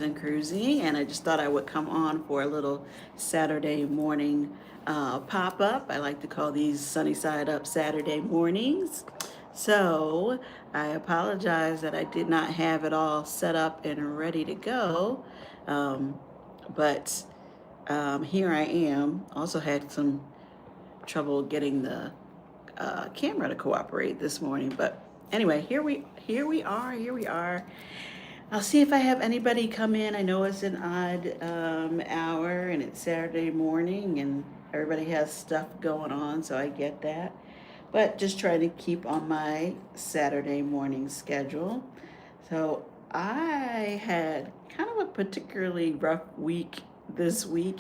and cruising, and I just thought I would come on for a little Saturday morning pop up. I like to call these sunny side up Saturday mornings. So I apologize that I did not have it all set up and ready to go, um, but here I am. Also had some trouble getting the camera to cooperate this morning, but anyway, here we are. I'll see if I have anybody come in. I know it's an odd hour and it's Saturday morning and everybody has stuff going on, so I get that. But just trying to keep on my Saturday morning schedule. So I had kind of a particularly rough week this week.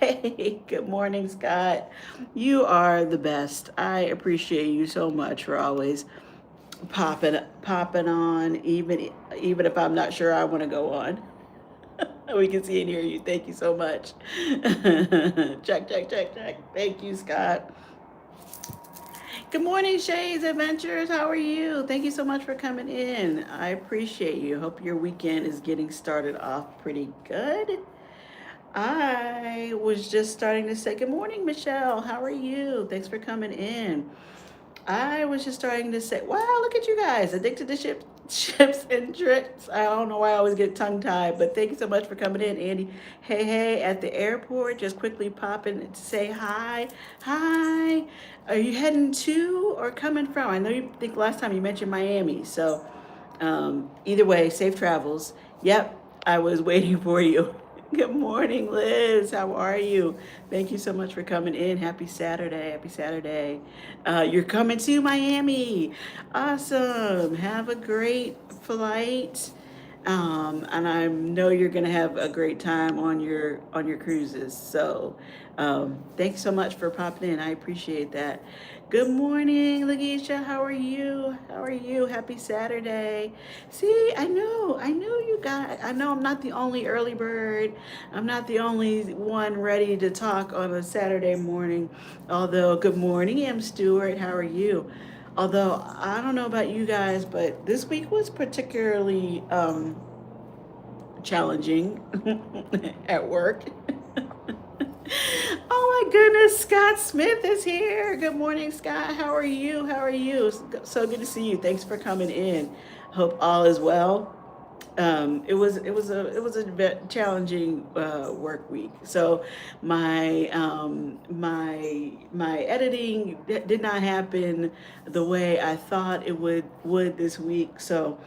Hey, good morning, Scott. You are the best. I appreciate you so much for always popping on, even if I'm not sure I want to go on. We can see and hear you. Thank you so much. Check. Thank you, Scott. Good morning, Shay's Adventures. How are you? Thank you so much for coming in. I appreciate you. Hope your weekend is getting started off pretty good. I was just starting to say good morning, Michelle. How are you? Thanks for coming in. I was just starting to say, wow, look at you guys, addicted to chips and tricks. I don't know why I always get tongue tied, but thank you so much for coming in, Andy. Hey, at the airport, just quickly popping to say hi. Hi. Are you heading to or coming from? I know you think last time you mentioned Miami, so either way, safe travels. Yep, I was waiting for you. Good morning, Liz. How are you? Thank you so much for coming in. Happy Saturday. Happy Saturday. You're coming to Miami. Awesome. Have a great flight. And I know you're gonna have a great time on your cruises. So thanks so much for popping in. I appreciate that. Good morning, Lagisha. How are you? How are you? Happy Saturday. See, I know you guys. I know I'm not the only early bird. I'm not the only one ready to talk on a Saturday morning. Although, good morning, M. Stewart. How are you? Although I don't know about you guys, but this week was particularly challenging at work. Oh my goodness, Scott Smith is here. Good morning, Scott. How are you? How are you? So good to see you. Thanks for coming in. Hope all is well. It was a challenging work week. So my editing did not happen the way I thought it would this week. So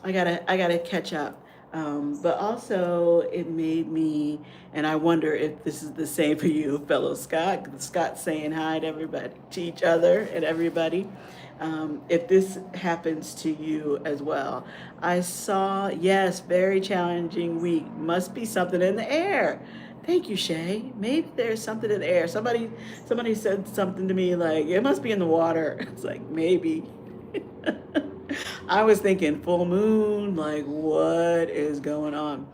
I gotta catch up. But also it made me, and I wonder if this is the same for you, fellow Scott. Scott saying hi to everybody, to each other and everybody. If this happens to you as well. I saw, yes, very challenging week. Must be something in the air. Thank you, Shay. Maybe there's something in the air. Somebody said something to me like, it must be in the water. It's like, maybe. I was thinking full moon, like what is going on?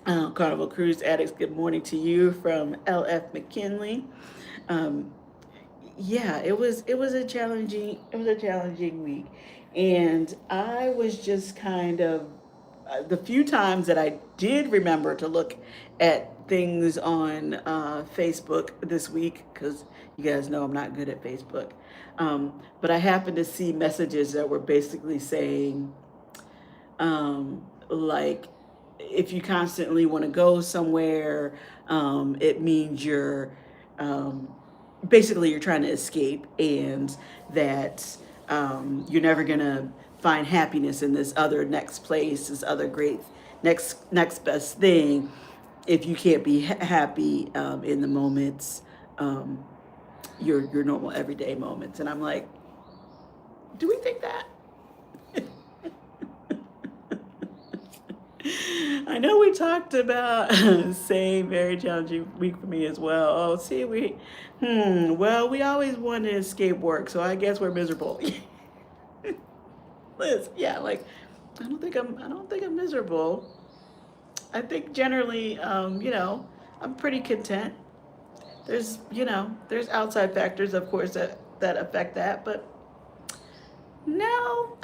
Carnival Cruise Addicts, good morning to you from LF McKinley. Um, yeah, it was a challenging week, and I was just kind of the few times that I did remember to look at things on Facebook this week, because you guys know I'm not good at Facebook. But I happened to see messages that were basically saying, like, if you constantly want to go somewhere, it means um, basically you're trying to escape, and that you're never gonna find happiness in this other next place, this other great next best thing, if you can't be happy in the moments, um, your normal everyday moments. And I'm like, do we think that? I know we talked about same very challenging week for me as well. Oh, see, well, we always want to escape work, so I guess we're miserable. Liz, yeah, like I don't think I'm miserable. I think generally, I'm pretty content. There's outside factors, of course, that affect that, but no.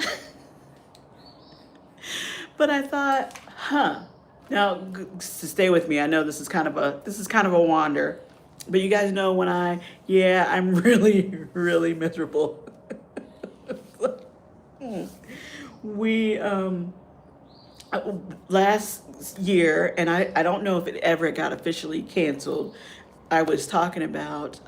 But I thought, huh? Now, stay with me. I know this is kind of a wander, but you guys know when yeah, I'm really, really miserable. We uh, last year, and I don't know if it ever got officially canceled. I was talking about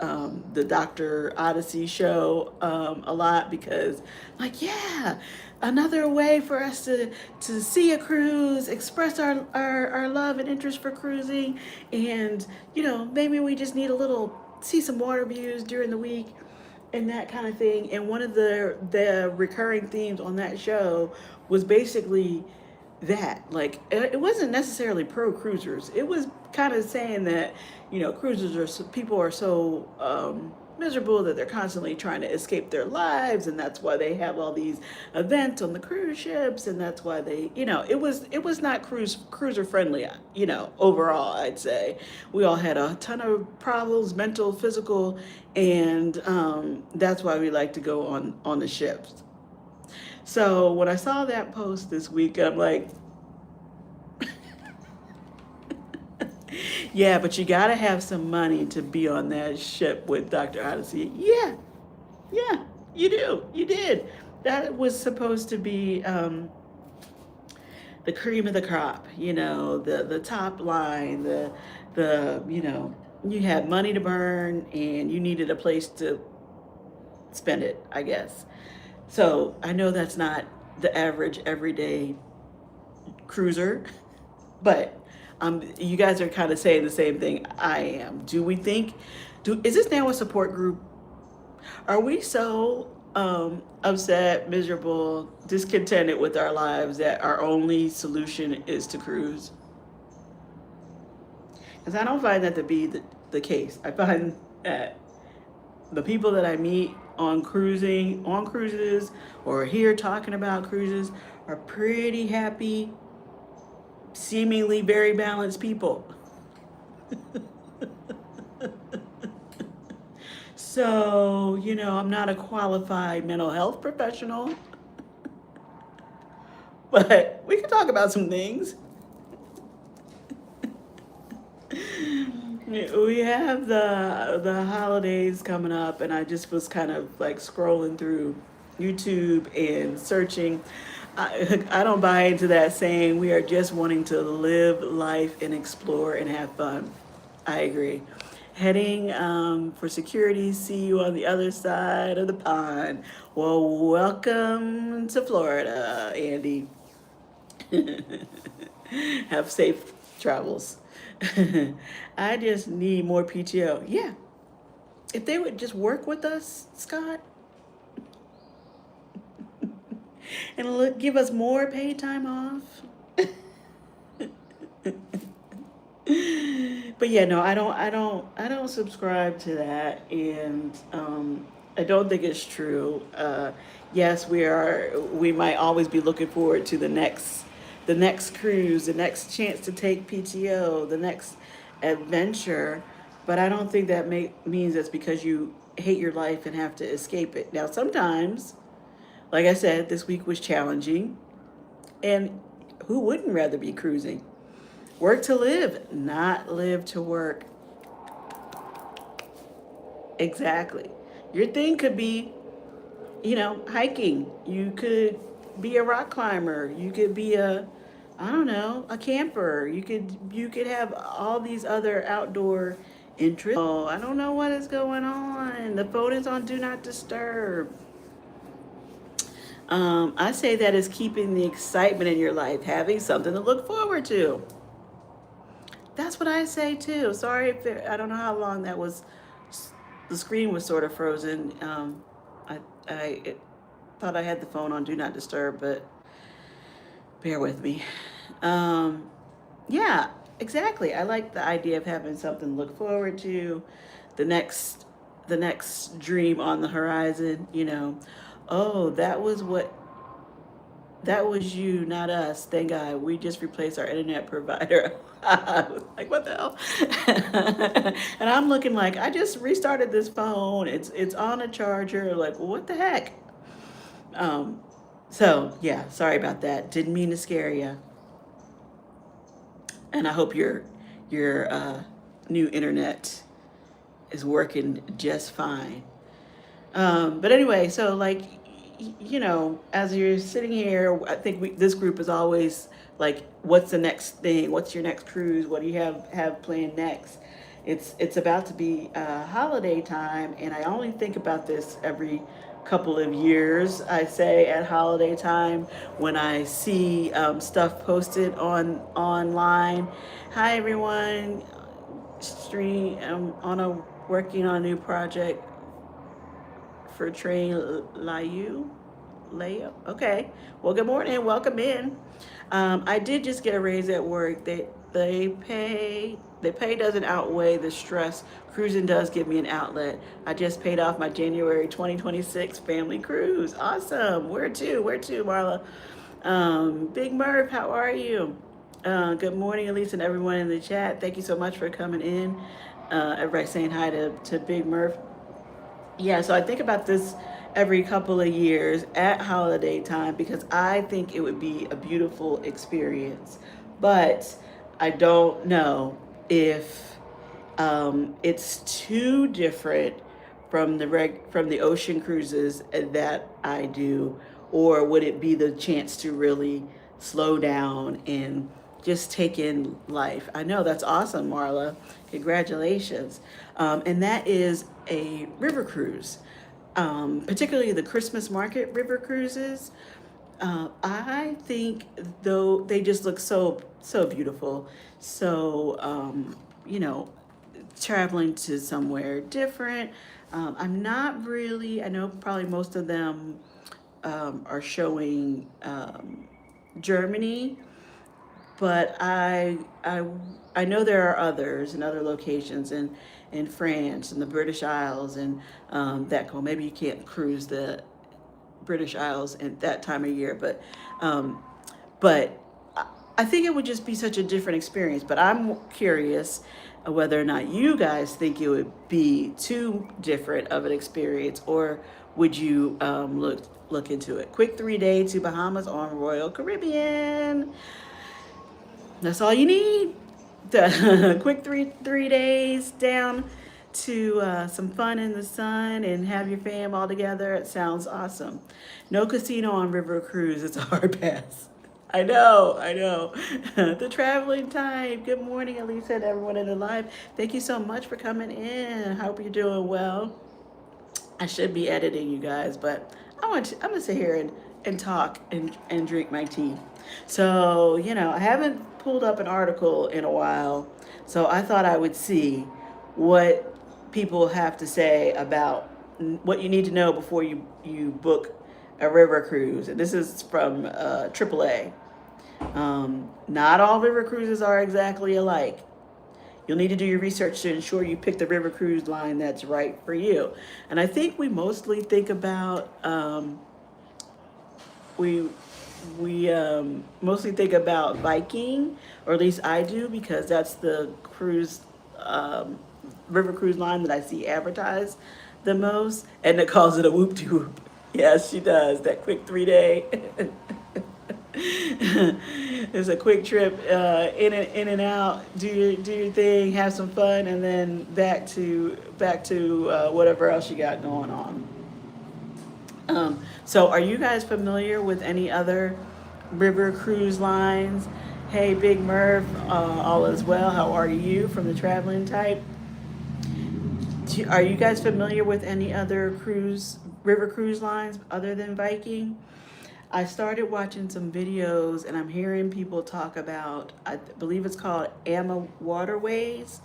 the Dr. Odyssey show a lot because, like, yeah, another way for us to see a cruise, express our love and interest for cruising, and maybe we just need a little see some water views during the week and that kind of thing. And one of the recurring themes on that show was basically that, like, it wasn't necessarily pro cruisers. It was kind of saying that cruisers people are so miserable that they're constantly trying to escape their lives, and that's why they have all these events on the cruise ships, and that's why they it was not cruiser friendly, overall. I'd say we all had a ton of problems, mental, physical, and that's why we like to go on the ships. So when I saw that post this week, I'm like, yeah, but you got to have some money to be on that ship with Dr. Odyssey. Yeah, yeah, you do. You did. That was supposed to be the cream of the crop, the top line, you had money to burn and you needed a place to spend it, I guess. So I know that's not the average everyday cruiser, but you guys are kind of saying the same thing I am. Do we think? Is this now a support group? Are we so upset, miserable, discontented with our lives that our only solution is to cruise? Because I don't find that to be the case. I find that the people that I meet on cruises, or here talking about cruises are pretty happy, seemingly very balanced people. So, I'm not a qualified mental health professional, but we can talk about some things. We have the holidays coming up, and I just was kind of like scrolling through YouTube and searching. I don't buy into that saying we are just wanting to live life and explore and have fun. I agree. Heading for security, see you on the other side of the pond. Well, welcome to Florida, Andy. Have safe travels. I just need more PTO. Yeah, if they would just work with us, Scott, and give us more paid time off. But yeah, no, I don't subscribe to that, and I don't think it's true. Yes, we might always be looking forward to the next cruise, the next chance to take PTO, the next adventure, but I don't think that means that's because you hate your life and have to escape it. Now, sometimes, like I said, this week was challenging, and who wouldn't rather be cruising? Work to live, not live to work. Exactly. Your thing could be, hiking. You could be a rock climber. You could be I don't know, a camper. You could have all these other outdoor interests. Oh, I don't know what is going on. The phone is on do not disturb. I say that is keeping the excitement in your life, having something to look forward to. That's what I say too. Sorry if I don't know how long that was. The screen was sort of frozen. I thought I had the phone on do not disturb, but bear with me. Um, yeah, exactly. I like the idea of having something to look forward to, the next dream on the horizon. Oh, that was you, not us. Thank God. We just replaced our internet provider. I was like, what the hell? And I'm looking like I just restarted this phone. It's on a charger. Like, what the heck? Um, so yeah, sorry about that. Didn't mean to scare you. And I hope your new internet is working just fine. But anyway, so like, as you're sitting here, I think this group is always like, what's the next thing? What's your next cruise? What do you have planned next? It's about to be holiday time, and I only think about this every couple of years. I say at holiday time when I see stuff posted online. Hi everyone, stream. I'm on a working on a new project for Train Layu. Layup. Okay. Well, good morning. Welcome in. I did just get a raise at work. The pay doesn't outweigh the stress. Cruising does give me an outlet. I just paid off my January 2026 family cruise. Awesome. Where to? Where to, Marla? Big Murph, how are you? Good morning, Alisa, and everyone in the chat. Thank you so much for coming in. Everybody saying hi to Big Murph. Yeah, so I think about this every couple of years at holiday time because I think it would be a beautiful experience. But I don't know if it's too different from the ocean cruises that I do, or would it be the chance to really slow down and just take in life? I know that's awesome, Marla. Congratulations. And that is a river cruise, particularly the Christmas market river cruises. I think though they just look so beautiful. So traveling to somewhere different. I'm not really. I know probably most of them are showing Germany, but I know there are others in other locations in France and the British Isles and that go. Maybe you can't cruise the British Isles at that time of year, but I think it would just be such a different experience. But I'm curious whether or not you guys think it would be too different of an experience, or would you look into it? Quick 3 day to Bahamas on Royal Caribbean. That's all you need. The quick three days down to some fun in the sun and have your fam all together. It sounds awesome. No casino on River Cruise. It's a hard pass. I know. The traveling time. Good morning, Alisa, and everyone in the live. Thank you so much for coming in. Hope you're doing well. I should be editing you guys, but I'm gonna sit here and talk and drink my tea. So, I haven't pulled up an article in a while, so I thought I would see what people have to say about what you need to know before you book a river cruise. And this is from AAA. Not all river cruises are exactly alike. You'll need to do your research to ensure you pick the river cruise line that's right for you. And I think we mostly think about we mostly think about Viking, or at least I do, because that's the river cruise line that I see advertised the most, and it calls it a whoop de whoop. Yes, she does. That quick 3 day. It's a quick trip in and out. Do your thing, have some fun, and then back to whatever else you got going on. So are you guys familiar with any other river cruise lines? Hey, Big Murph, all is well. How are you from the traveling type? Are you guys familiar with any other river cruise lines other than Viking? I started watching some videos and I'm hearing people talk about, I believe it's called Amma Waterways,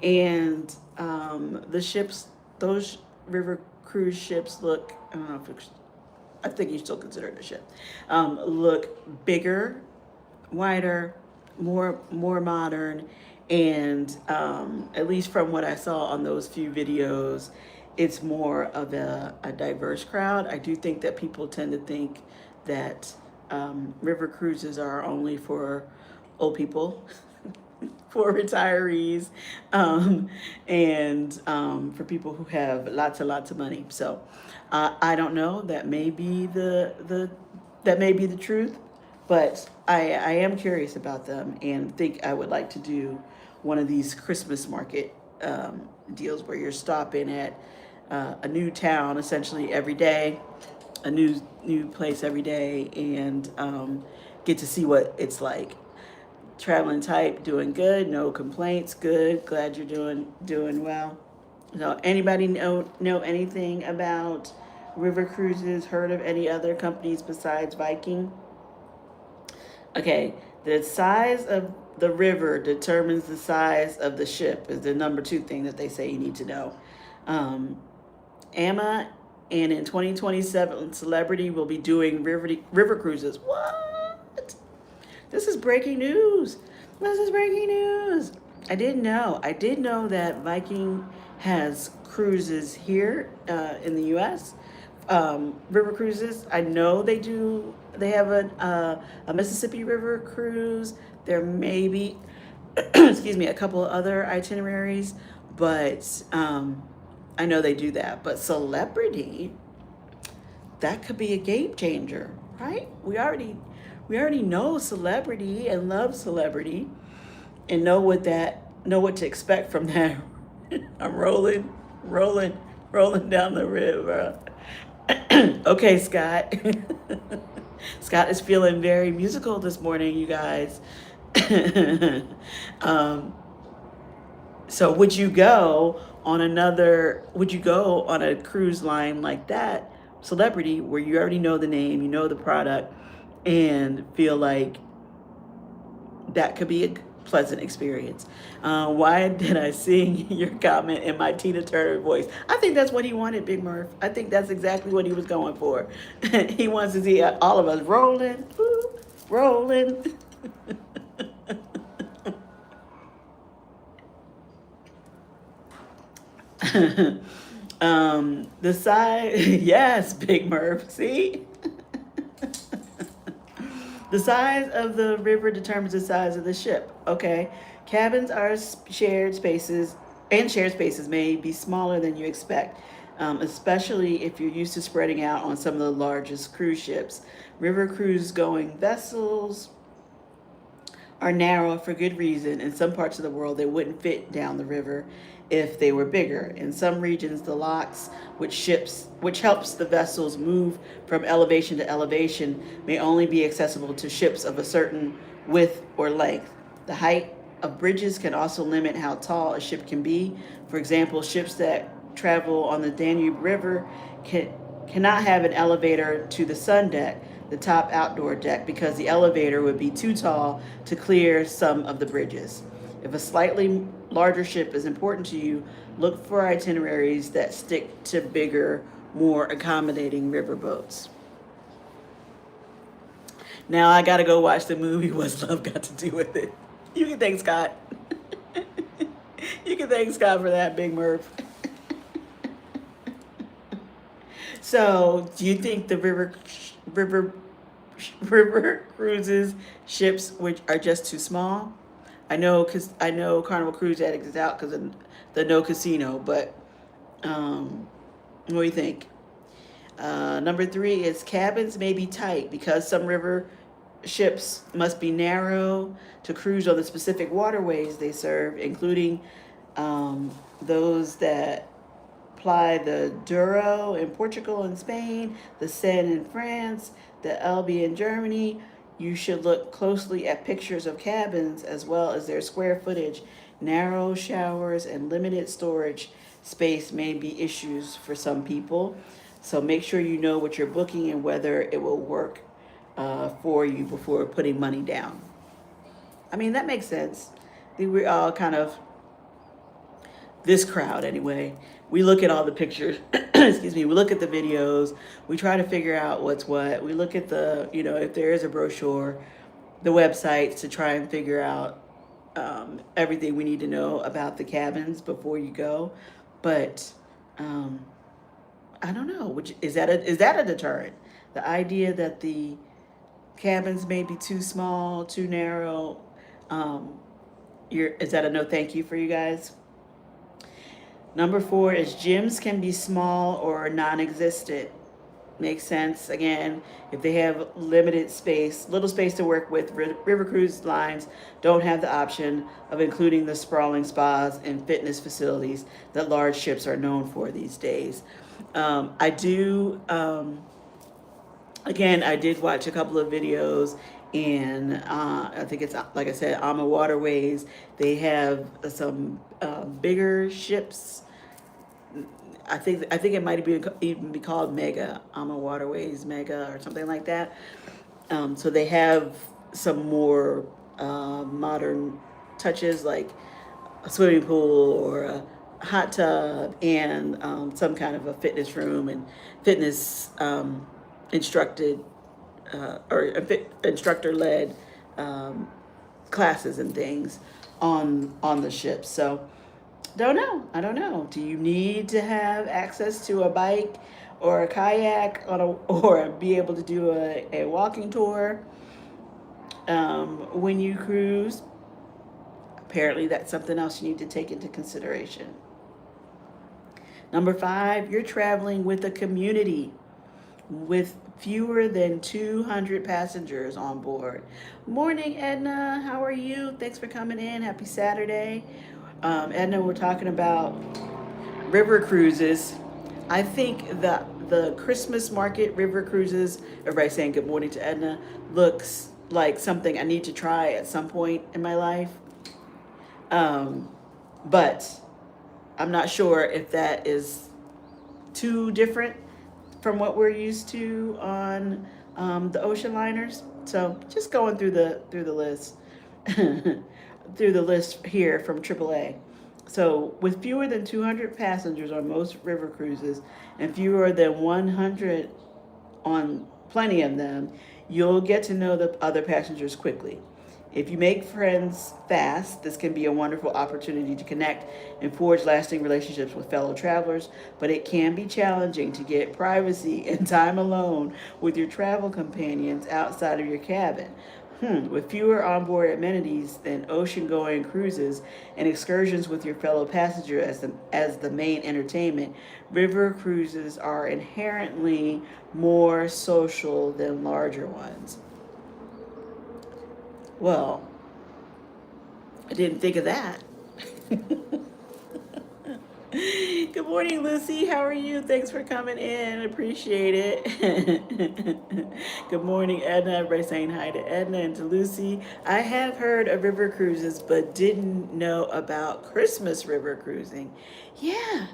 and those river cruise ships look, I don't know if I think you still consider it a ship, look bigger, wider, more modern, and at least from what I saw on those few videos, it's more of a diverse crowd. I do think that people tend to think that river cruises are only for old people, for retirees, and for people who have lots and lots of money. So I don't know. That may be the truth, But I am curious about them and think I would like to do one of these Christmas market deals where you're stopping at a new town essentially every day, a new place every day, and get to see what it's like. Traveling type, doing good, no complaints, good. Glad you're doing well. So, anybody know anything about river cruises? Heard of any other companies besides Viking? Okay, the size of the river determines the size of the ship. Is the number two thing that they say you need to know. Um, Emma, and in 2027, Celebrity will be doing river cruises. What? This is breaking news. This is breaking news. I didn't know. I did know that Viking has cruises here in the U.S. River cruises. I know they do. They have a Mississippi River cruise. There may be, excuse me, a couple of other itineraries, but I know they do that. But Celebrity, that could be a game changer, right? We already know Celebrity and love Celebrity and know what to expect from that. I'm rolling down the river. Okay, Scott. Scott is feeling very musical this morning, you guys. um, so would you go on a cruise line like that, Celebrity, where you already know the name, you know the product, and feel like that could be a pleasant experience? Why did I sing your comment in my Tina Turner voice? I think that's what he wanted, Big Murph. I think that's exactly what he was going for. He wants to see all of us rolling, rolling. The size, yes, Big Murph. See? The size of the river determines the size of the ship. Okay. Cabins are shared spaces, and shared spaces may be smaller than you expect, especially if you're used to spreading out on some of the largest cruise ships. River cruise going vessels are narrow for good reason. In some parts of the world, they wouldn't fit down the river if they were bigger. In some regions, the locks, which helps the vessels move from elevation to elevation, may only be accessible to ships of a certain width or length. The height of bridges can also limit how tall a ship can be. For example, ships that travel on the Danube River cannot have an elevator to the sun deck, the top outdoor deck, because the elevator would be too tall to clear some of the bridges. If a slightly larger ship is important to you, look for itineraries that stick to bigger, more accommodating riverboats. Now I gotta go watch the movie What's Love Got to Do with It. You can thank Scott. You can thank Scott for that, Big Murph. So, do you think the river cruises ships which are just too small? I know Carnival Cruise Addicts is out because of the no casino, but what do you think? Number 3 is cabins may be tight because some river ships must be narrow to cruise on the specific waterways they serve, including those that ply the Douro in Portugal and Spain, the Seine in France, the Elbe in Germany. You should look closely at pictures of cabins as well as their square footage. Narrow showers and limited storage space may be issues for some people. So make sure you know what you're booking and whether it will work for you before putting money down. I mean, that makes sense. I think we're all kind of, this crowd anyway, we look at all the pictures, excuse me, we look at the videos, we try to figure out what's what. We look at the, if there is a brochure, the websites to try and figure out everything we need to know about the cabins before you go. But I don't know, is that a deterrent? The idea that the cabins may be too small, too narrow, is that a no thank you for you guys? Number 4 is gyms can be small or non-existent. makes sense. Again, if they have limited space, little space to work with, river cruise lines don't have the option of including the sprawling spas and fitness facilities that large ships are known for these days. I do, again, I did watch a couple of videos, and I think it's, like I said, Ama Waterways. They have some bigger ships. I think it might even be called Mega, Ama Waterways Mega or something like that. So they have some more modern touches, like a swimming pool or a hot tub, and some kind of a fitness room and fitness instructed or instructor led classes and things on the ship. So don't know. I don't know. Do you need to have access to a bike or a kayak or be able to do a walking tour when you cruise? Apparently, that's something else you need to take into consideration. Number 5, you're traveling with a community with fewer than 200 passengers on board. Morning, Edna. How are you? Thanks for coming in. Happy Saturday. Edna, we're talking about river cruises. I think that the Christmas market river cruises, everybody saying good morning to Edna, looks like something I need to try at some point in my life. But I'm not sure if that is too different from what we're used to on the ocean liners. So just going through the list. Through the list here from AAA. So with fewer than 200 passengers on most river cruises and fewer than 100 on plenty of them, you'll get to know the other passengers quickly. If you make friends fast, this can be a wonderful opportunity to connect and forge lasting relationships with fellow travelers, but it can be challenging to get privacy and time alone with your travel companions outside of your cabin. With fewer onboard amenities than ocean-going cruises and excursions with your fellow passenger as the main entertainment, river cruises are inherently more social than larger ones. Well, I didn't think of that. Good morning, Lucy. How are you? Thanks for coming in. Appreciate it. Good morning, Edna. Everybody saying hi to Edna and to Lucy. I have heard of river cruises, but didn't know about Christmas river cruising. Yeah.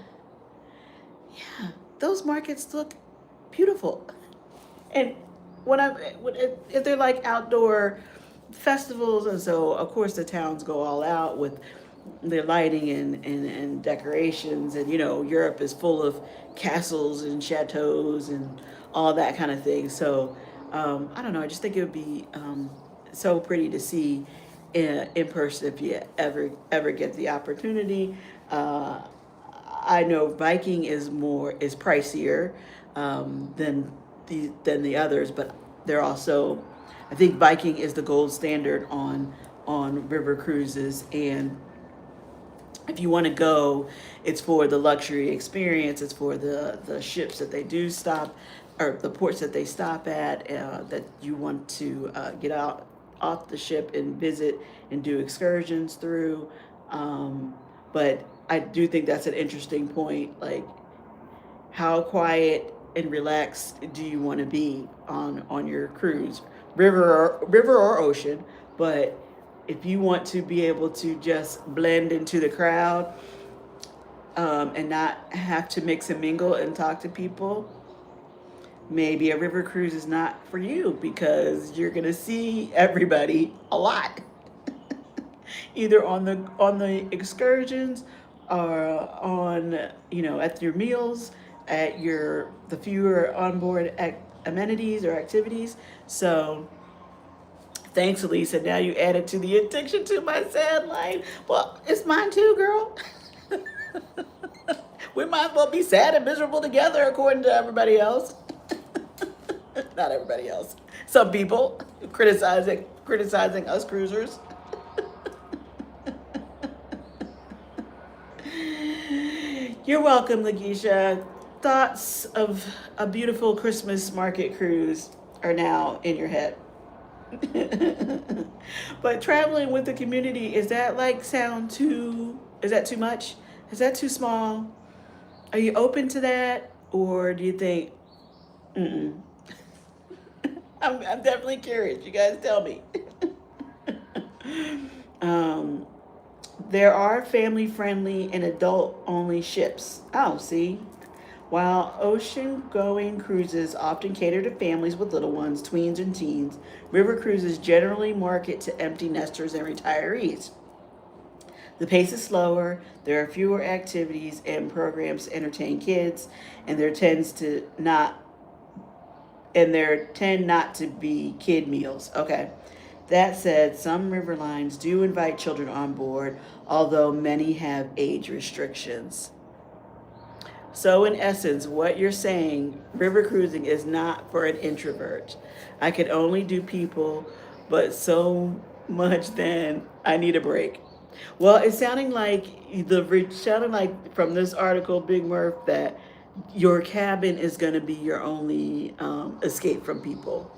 Those markets look beautiful. And if they're like outdoor festivals, and so of course the towns go all out with their lighting and decorations, and Europe is full of castles and chateaus and all that kind of thing. So I don't know, I just think it would be so pretty to see in person if you ever get the opportunity. I know Viking is pricier than the others, but they're also, I think Viking is the gold standard on river cruises. And if you want to go, it's for the luxury experience. It's for the ships that they do stop, or the ports that they stop at, that you want to get out off the ship and visit and do excursions through. But I do think that's an interesting point. Like, how quiet and relaxed do you want to be on your cruise, river or ocean? But if you want to be able to just blend into the crowd and not have to mix and mingle and talk to people, maybe a river cruise is not for you, because you're gonna see everybody a lot, either on the excursions or on at your meals, at the fewer onboard amenities or activities. So thanks, Alisa. Now you added to the addiction to my sad life. Well, it's mine too, girl. We might as well be sad and miserable together, according to everybody else. Not everybody else. Some people criticizing us cruisers. You're welcome, Lakeisha. thoughts of a beautiful Christmas market cruise are now in your head? But traveling with the community, is that like is that too much? Is that too small? Are you open to that? Or do you think, mm-mm? I'm definitely curious. You guys tell me. um, there are family friendly and adult only ships. Oh, see? While ocean going cruises often cater to families with little ones, tweens, and teens, river cruises generally market to empty nesters and retirees. The pace is slower, there are fewer activities and programs to entertain kids, and there tend not to be kid meals. Okay. That said, some river lines do invite children on board, although many have age restrictions. So, in essence, what you're saying, river cruising is not for an introvert. I could only do people, but so much then I need a break. Well, it's sounding like from this article, Big Murph, that your cabin is going to be your only escape from people,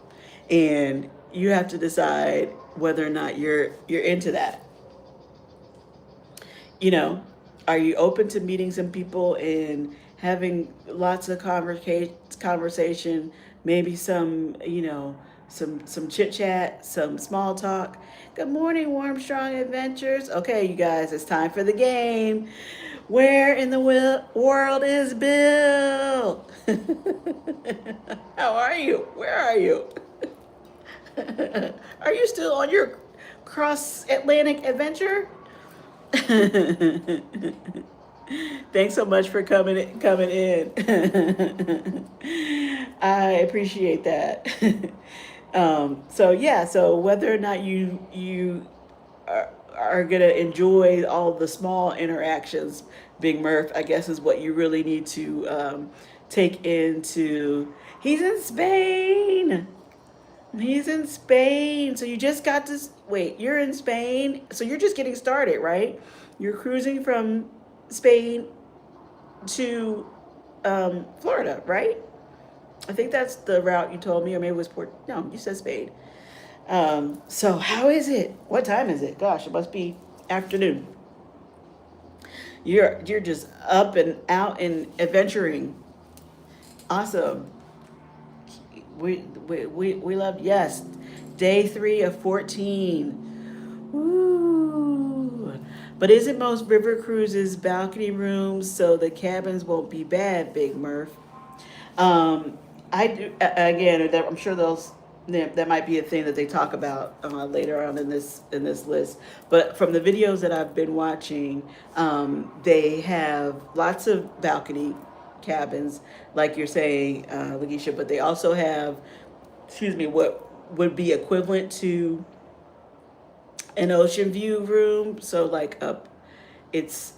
and you have to decide whether or not you're into that. You know, are you open to meeting some people and having lots of conversation, maybe some, some chit chat, some small talk. Good morning, Warm Strong Adventures. Okay, you guys, it's time for the game. Where in the world is Bill? How are you? Where are you? Are you still on your cross Atlantic adventure? Thanks so much for coming in. I appreciate that. So yeah, so whether or not you are gonna enjoy all the small interactions, Big Murph, I guess is what you really need to take into. He's in Spain. He's in Spain. So you just got to wait. You're in Spain, so you're just getting started, right? You're cruising from Spain to Florida, right? I think that's the route you told me, or maybe it was Port. No, you said Spain. So how is it? What time is it? Gosh, it must be afternoon. You're just up and out and adventuring. Awesome. We love, yes. Day 3 of 14. Woo. But isn't most river cruises balcony rooms so the cabins won't be bad, Big Murph? I do, again, I'm sure that might be a thing that they talk about later on in this list. But from the videos that I've been watching, they have lots of balcony cabins, like you're saying, Lakeisha. But they also have, excuse me, what would be equivalent to an ocean view room. So like up, it's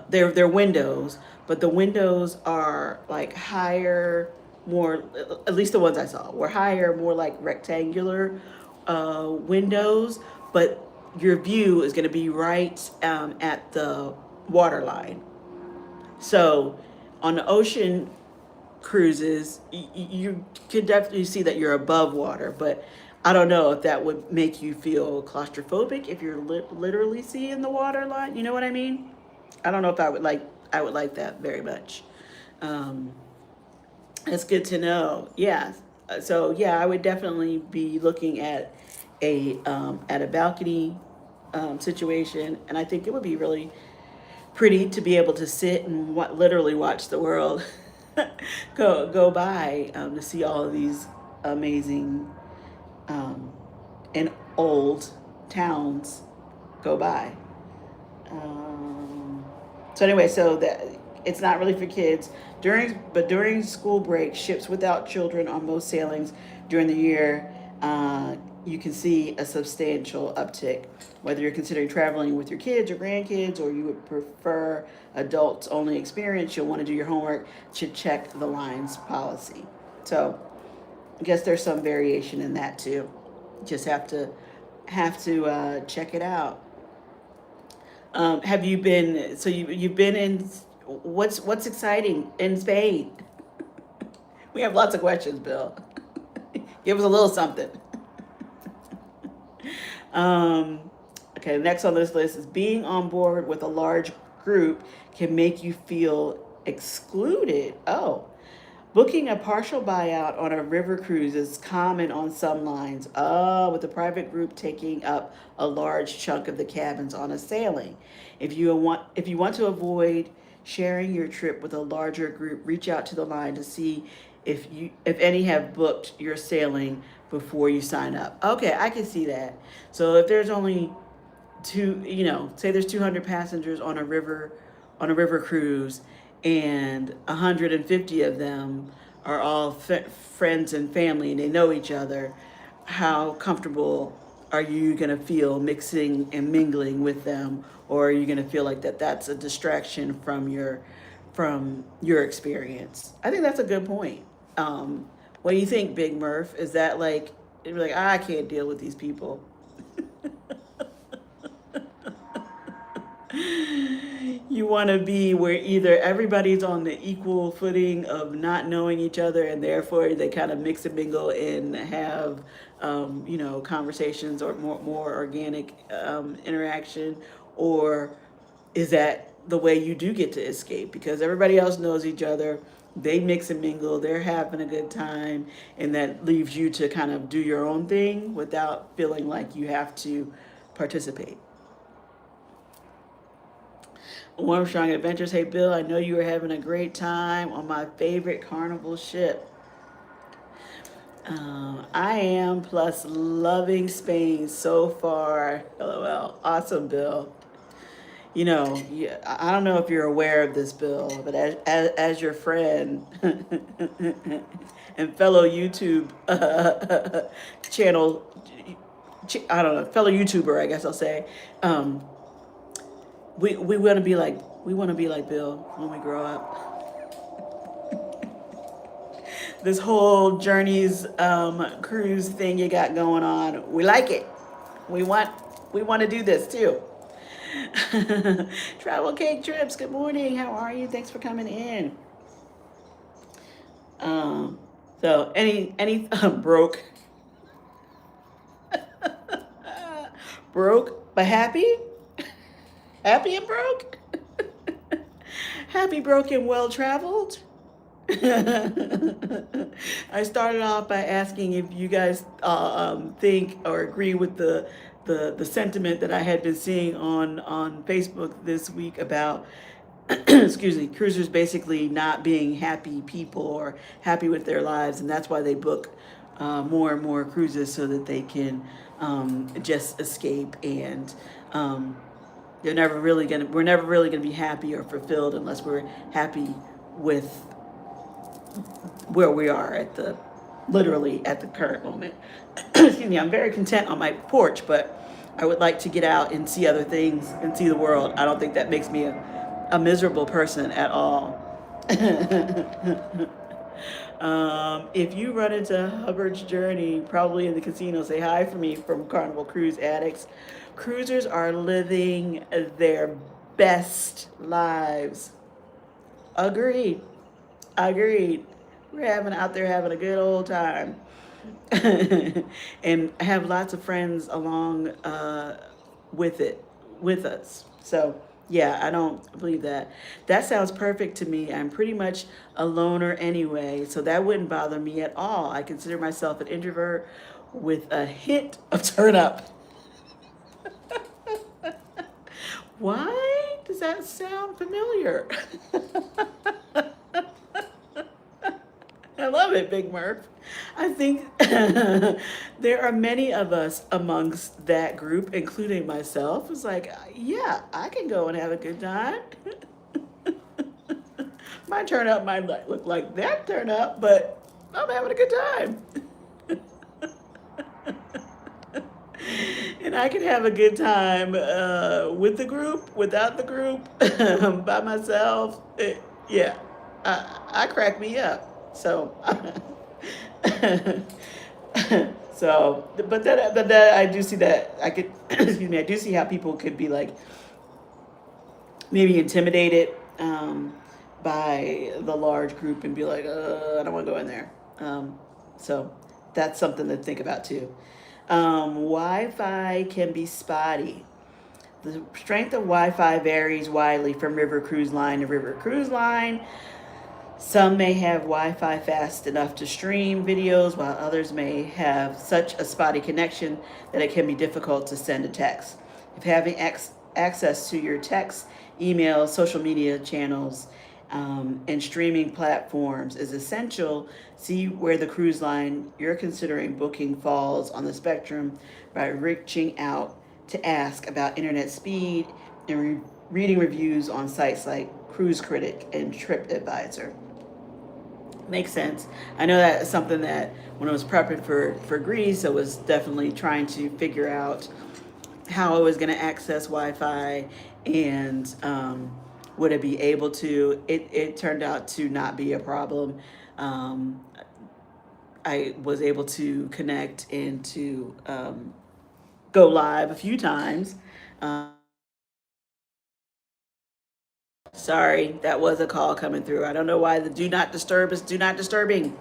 they're windows, but the windows are like higher, more, at least the ones I saw were higher, more like rectangular windows, but your view is going to be right at the water line. So on the ocean cruises, you can definitely see that you're above water, but I don't know if that would make you feel claustrophobic if you're literally seeing the water line. You know what I mean? I don't know if I would like that very much. Um, That's good to know. Yeah. So yeah, I would definitely be looking at a balcony situation, and I think it would be really pretty to be able to sit and literally watch the world go by, to see all of these amazing um, and old towns go by. Um, so anyway, so that it's not really for kids. During school break, ships without children on most sailings during the year, you can see a substantial uptick. Whether you're considering traveling with your kids or grandkids, or you would prefer adults only experience, you'll want to do your homework to check the line's policy. So I guess there's some variation in that too. Just have to check it out. Have you been? So you've been in what's exciting in Spain? We have lots of questions, Bill. Give us a little something. Um, okay, next on this list is being on board with a large group can make you feel excluded. Oh, booking a partial buyout on a river cruise is common on some lines, with the private group taking up a large chunk of the cabins on a sailing. If you want to avoid sharing your trip with a larger group, reach out to the line to see if any have booked your sailing before you sign up. Okay, I can see that. So if there's only say there's 200 passengers on a river cruise, and 150 of them are all friends and family, and they know each other. How comfortable are you going to feel mixing and mingling with them, or are you going to feel like that's a distraction from your experience? I think that's a good point. What do you think, Big Murph? Is that like, you're like, I can't deal with these people? You want to be where either everybody's on the equal footing of not knowing each other, and therefore they kind of mix and mingle and have conversations or more organic interaction, or is that the way you do get to escape because everybody else knows each other, they mix and mingle, they're having a good time, and that leaves you to kind of do your own thing without feeling like you have to participate? Warm Strong Adventures. Hey, Bill, I know you were having a great time on my favorite carnival ship. I am, plus loving Spain so far. LOL. Awesome, Bill. I don't know if you're aware of this, Bill, but as your friend and fellow YouTube channel, I don't know, fellow YouTuber, I guess I'll say, we want to be like Bill when we grow up. This whole journeys cruise thing you got going on, we like it. We want to do this too. Travel Cake Trips, good morning. How are you? Thanks for coming in. So any broke broke but happy? Happy and broke? Happy, broke, and well traveled? I started off by asking if you guys think or agree with the sentiment that I had been seeing on Facebook this week about excuse me, cruisers basically not being happy people or happy with their lives, and that's why they book more and more cruises so that they can just escape, and we're never really gonna be happy or fulfilled unless we're happy with where we are literally at the current moment. Excuse me, I'm very content on my porch, but I would like to get out and see other things and see the world. I don't think that makes me a miserable person at all. If you run into Hubbard's Journey, probably in the casino, say hi for me from Carnival Cruise Addicts. Cruisers are living their best lives. Agreed. Agreed. We're out there having a good old time. And I have lots of friends along with us. So yeah, I don't believe that. That sounds perfect to me. I'm pretty much a loner anyway, so that wouldn't bother me at all. I consider myself an introvert with a hint of turn up. Why does that sound familiar? I love it, Big Murph. I think there are many of us amongst that group, including myself. It's like, yeah, I can go and have a good time. My turn up might look like that turn up, but I'm having a good time. And I can have a good time with the group, without the group, by myself. Yeah, I crack me up. So, but that I do see that excuse me, I do see how people could be like maybe intimidated um, by the large group and be like, I don't want to go in there. So that's something to think about too. Wi-Fi can be spotty. The strength of Wi-Fi varies widely from river cruise line to river cruise line. Some may have Wi-Fi fast enough to stream videos, while others may have such a spotty connection that it can be difficult to send a text. If having access to your text, email, social media channels, and streaming platforms is essential, see where the cruise line you're considering booking falls on the spectrum by reaching out to ask about internet speed and reading reviews on sites like Cruise Critic and TripAdvisor. Makes sense. I know that is something that when I was prepping for Greece, I was definitely trying to figure out how I was going to access Wi-Fi and would I be able to. It turned out to not be a problem. Um, I was able to connect and to go live a few times. Sorry, that was a call coming through. I don't know why the do not disturb is do not disturbing.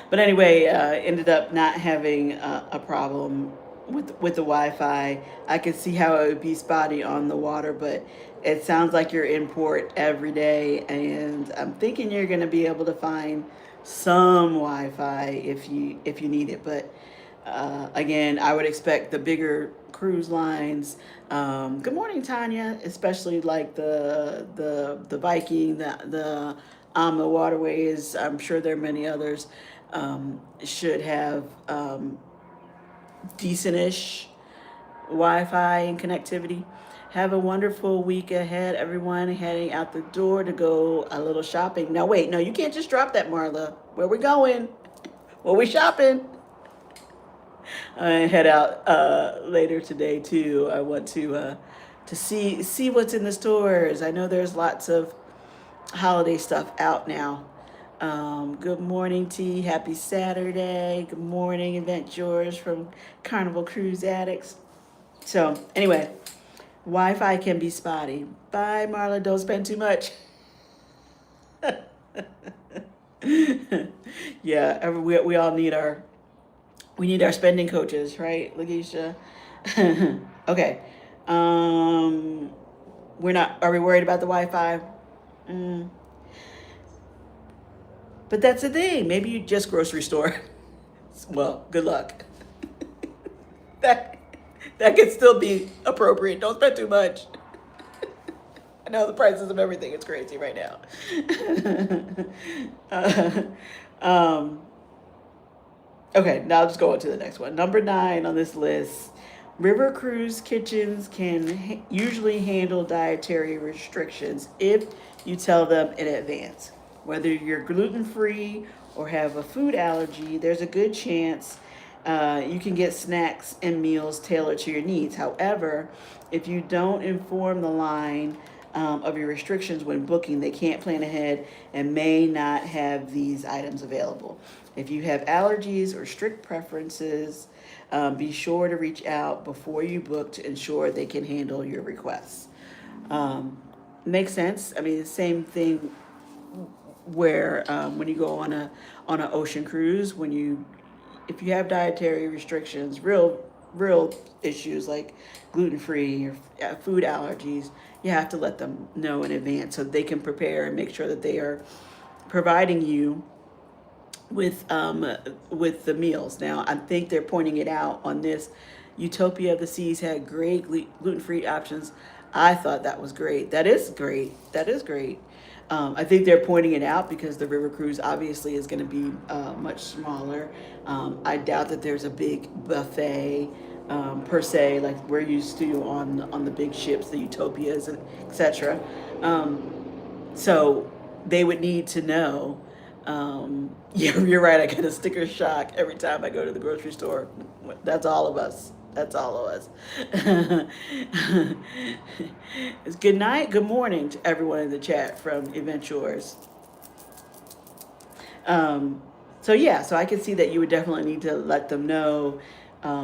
But anyway, ended up not having a problem with the Wi-Fi. I could see how it would be spotty on the water, but it sounds like you're in port every day, and I'm thinking you're going to be able to find some Wi-Fi if you need it. But again, I would expect the bigger cruise lines. Good morning, Tanya. Especially like the Viking, the AMA waterways. I'm sure there are many others. Should have decentish Wi-Fi and connectivity. Have a wonderful week ahead, everyone. Heading out the door to go a little shopping. Now, wait, no, you can't just drop that, Marla. Where we going? Where we shopping? I head out later today too. I want to see what's in the stores. I know there's lots of holiday stuff out now. Good morning, T. Happy Saturday. Good morning, Adventures from Carnival Cruise Addicts. So anyway, Wi-Fi can be spotty. Bye, Marla. Don't spend too much. Yeah, we all need our spending coaches, right, Lakeisha? Okay. Um, we're not. Are we worried about the Wi-Fi? Mm, but that's the thing. Maybe you just grocery store. Well, good luck. That that could still be appropriate. Don't spend too much. I know the prices of everything is crazy right now. uh, um, Okay, now let's go on to the next one. Number 9 on this list. River cruise kitchens can usually handle dietary restrictions if you tell them in advance. Whether you're gluten free or have a food allergy, there's a good chance you can get snacks and meals tailored to your needs. However, if you don't inform the line of your restrictions when booking, they can't plan ahead and may not have these items available. If you have allergies or strict preferences, be sure to reach out before you book to ensure they can handle your requests. Um, Makes sense. I mean, the same thing where when you go on an ocean cruise, when you if you have dietary restrictions, real issues like gluten free or food allergies, you have to let them know in advance so they can prepare and make sure that they are providing you with the meals. Now, I think they're pointing it out on this. Utopia of the Seas had great gluten-free options. I thought that was great. That is great. That is great. I think they're pointing it out because the river cruise obviously is going to be much smaller. I doubt that there's a big buffet per se like we're used to on the big ships, the Utopias, and etc. So they would need to know. Yeah, you're right. I get a sticker shock every time I go to the grocery store. That's all of us. That's all of us. It's good night, good morning to everyone in the chat from Adventures. So yeah, so I can see that you would definitely need to let them know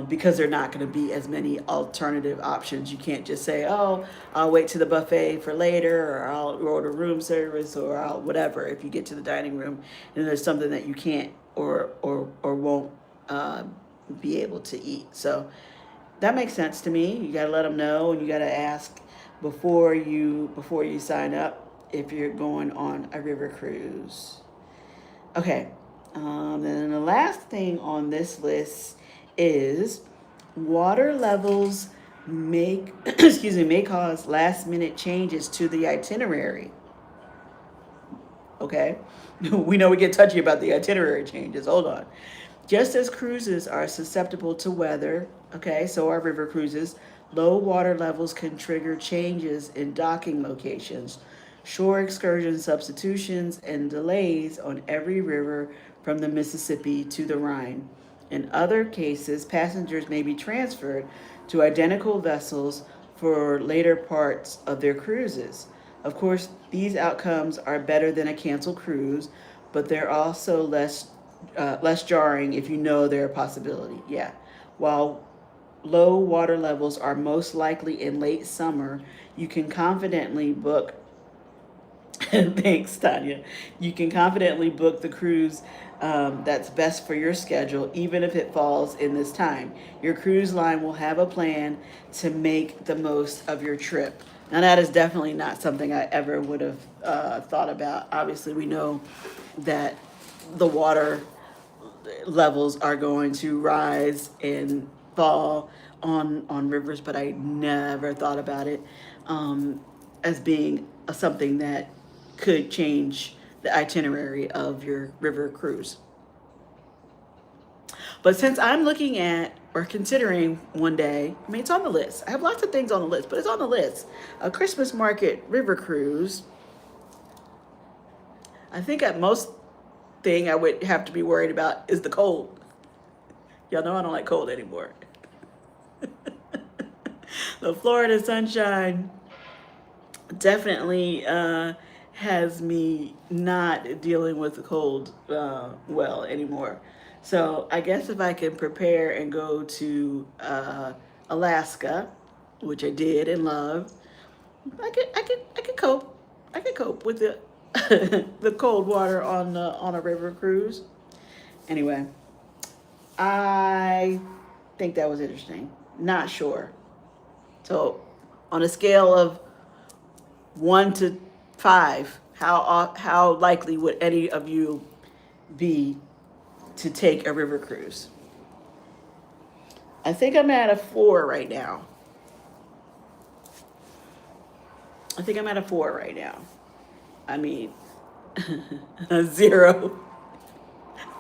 because there are not going to be as many alternative options. You can't just say, "Oh, I'll wait to the buffet for later," or "I'll order room service," or "I'll whatever." If you get to the dining room and there's something that you can't or won't be able to eat, so that makes sense to me. You got to let them know, and you got to ask before you sign up if you're going on a river cruise. Okay. Then the last thing on this list is water levels may cause last minute changes to the itinerary. Okay. We know we get touchy about the itinerary changes. Hold on. Just as cruises are susceptible to weather, okay, so are river cruises, low water levels can trigger changes in docking locations, shore excursion substitutions, and delays on every river from the Mississippi to the Rhine. In other cases, passengers may be transferred to identical vessels for later parts of their cruises. Of course, these outcomes are better than a canceled cruise, but they're also less jarring if you know they're a possibility. Yeah. While low water levels are most likely in late summer, you can confidently book. Thanks, Tanya. You can confidently book the cruise that's best for your schedule, even if it falls in this time. Your cruise line will have a plan to make the most of your trip. Now, that is definitely not something I ever would have thought about. Obviously, we know that the water levels are going to rise and fall on rivers, but I never thought about it as being something that could change the itinerary of your river cruise. But since I'm looking at or considering one day, I mean, it's on the list. I have lots of things on the list, but it's on the list. A Christmas market river cruise. I think at most thing I would have to be worried about is the cold. Y'all know I don't like cold anymore. The Florida sunshine definitely has me not dealing with the cold well anymore. So I guess if I can prepare and go to Alaska, which I did and loved, I could cope. I could cope with the the cold water on a river cruise. Anyway, I think that was interesting. Not sure. So, on a scale of 1 to 5, how likely would any of you be to take a river cruise? I think I'm at a 4 right now. I mean, 0.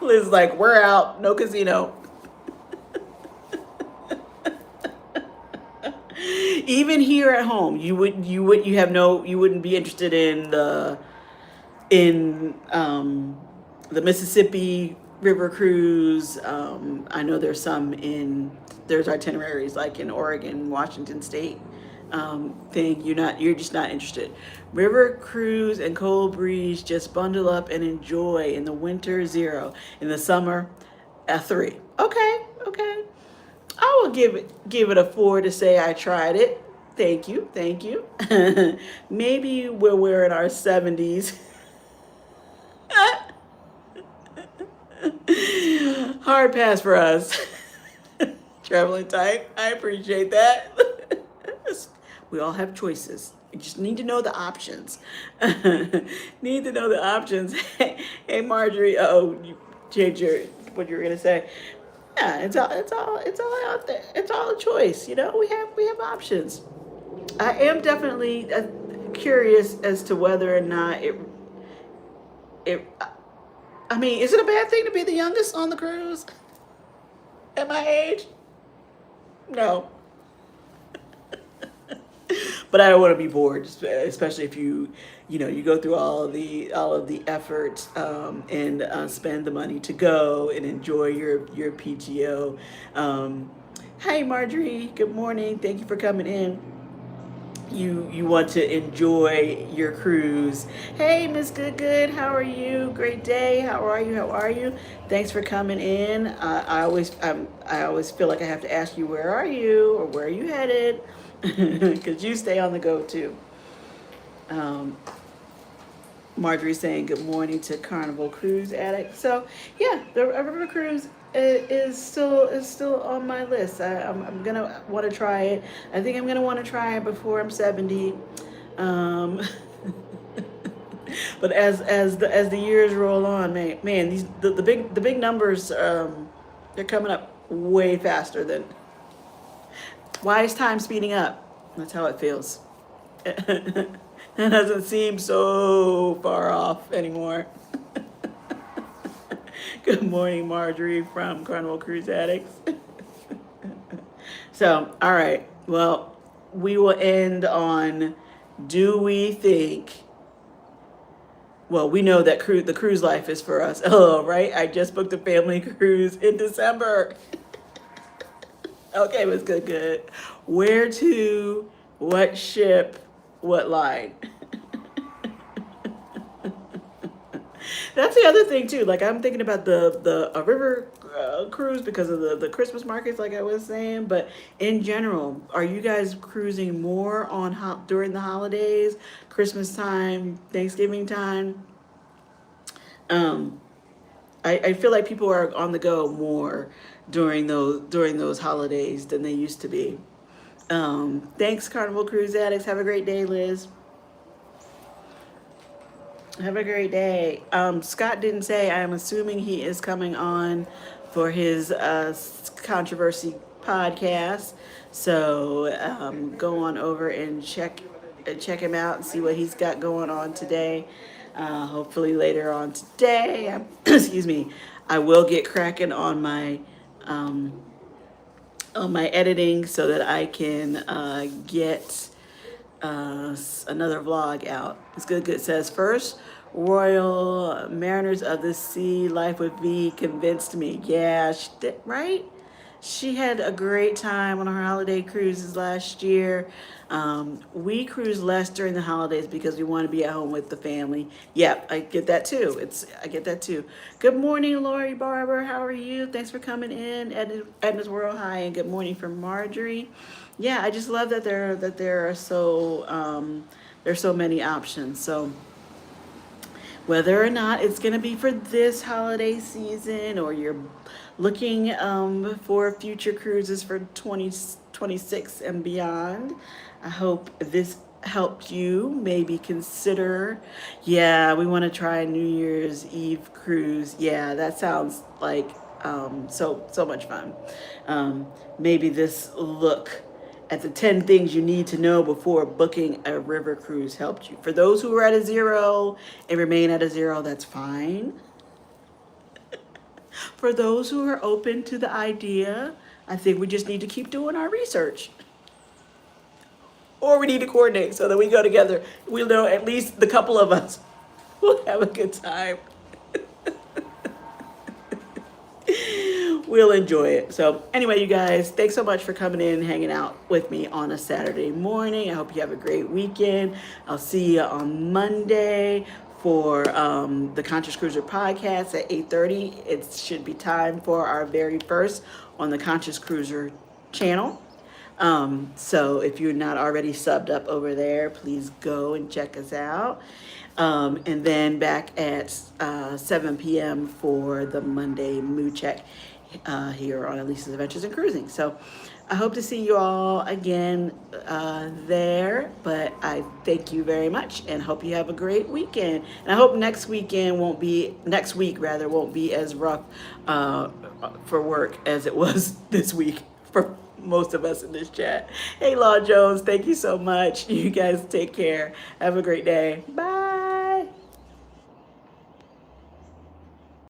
Liz like, we're out, no casino. Even here at home, you wouldn't be interested in the Mississippi River cruise. I know there's itineraries like in Oregon, Washington State. Thing you're just not interested. River cruise and cold breeze, just bundle up and enjoy. In the winter, 0. In the summer, a 3. Okay. I will give it a 4 to say I tried it. Thank you. Maybe we're in our 70s. Hard pass for us. Traveling type. I appreciate that. We all have choices. You just need to know the options. Hey, Marjorie. You changed what you were gonna say. Yeah, it's all out there. It's all a choice. We have options. I am definitely curious as to whether or not it. I mean, is it a bad thing to be the youngest on the cruise at my age? No. But I don't want to be bored, especially if you go through all of the effort and spend the money to go and enjoy your PTO. Hi, Marjorie. Good morning. Thank you for coming in. you want to enjoy your cruise. Hey, Miss Good Good, how are you? Great day. How are you? How are you? Thanks for coming in. I always feel like I have to ask you, where are you or where are you headed? Because you stay on the go too. Um, Marjorie saying good morning to Carnival Cruise Addict. So yeah, the river cruise is still on my list. I'm gonna want to try it. I think I'm gonna want to try it before I'm 70. Um, but as the years roll on, man, these the big numbers, they're coming up way faster than. Why is time speeding up? That's how it feels. It doesn't seem so far off anymore. Good morning, Marjorie from Carnival Cruise Addicts. So, all right. Well, we will end on, do we think, well, we know that the cruise life is for us. Oh, right? I just booked a family cruise in December. Okay, it was good, good. Where to, what ship, what line? That's the other thing too. Like I'm thinking about the a river cruise because of the Christmas markets, like I was saying. But in general, are you guys cruising more on during the holidays, Christmas time, Thanksgiving time? Um, I feel like people are on the go more during those holidays than they used to be. Thanks, Carnival Cruise Addicts. Have a great day, Liz. Have a great day. Scott didn't say. I'm assuming he is coming on for his controversy podcast. So go on over and check him out and see what he's got going on today. Hopefully later on today, excuse me, I will get cracking um, on my editing so that I can get another vlog out. It's good. Good says first, Royal Mariners of the Sea, Life with V convinced me. Yeah, right. She had a great time on her holiday cruises last year. We cruise less during the holidays because we want to be at home with the family. Yep, I get that too. I get that too. Good morning, Lori Barber. How are you? Thanks for coming in. Edna's World High, and good morning from Marjorie. Yeah, I just love that there are there's so many options. So whether or not it's going to be for this holiday season or you're looking for future cruises for 2026 and beyond, I hope this helped you maybe consider, yeah, we want to try a New Year's Eve cruise. Yeah, that sounds like so much fun. Maybe this look at the 10 things you need to know before booking a river cruise helped you. For those who are at a zero and remain at a zero, that's fine. For those who are open to the idea, I think we just need to keep doing our research. Or we need to coordinate so that we go together. We'll know at least the couple of us will have a good time. We'll enjoy it. So anyway, you guys, thanks so much for coming in and hanging out with me on a Saturday morning. I hope you have a great weekend. I'll see you on Monday for the Conscious Cruiser podcast at 8:30. It should be time for our very first on the Conscious Cruiser channel. So if you're not already subbed up over there, please go and check us out. And then back at 7 p.m. for the Monday mood check here on Alisa's Adventures in Cruising. So I hope to see you all again there, but I thank you very much and hope you have a great weekend. And I hope next week won't be as rough for work as it was this week for most of us in this chat. Hey, Law Jones, thank you so much. You guys take care. Have a great day. Bye.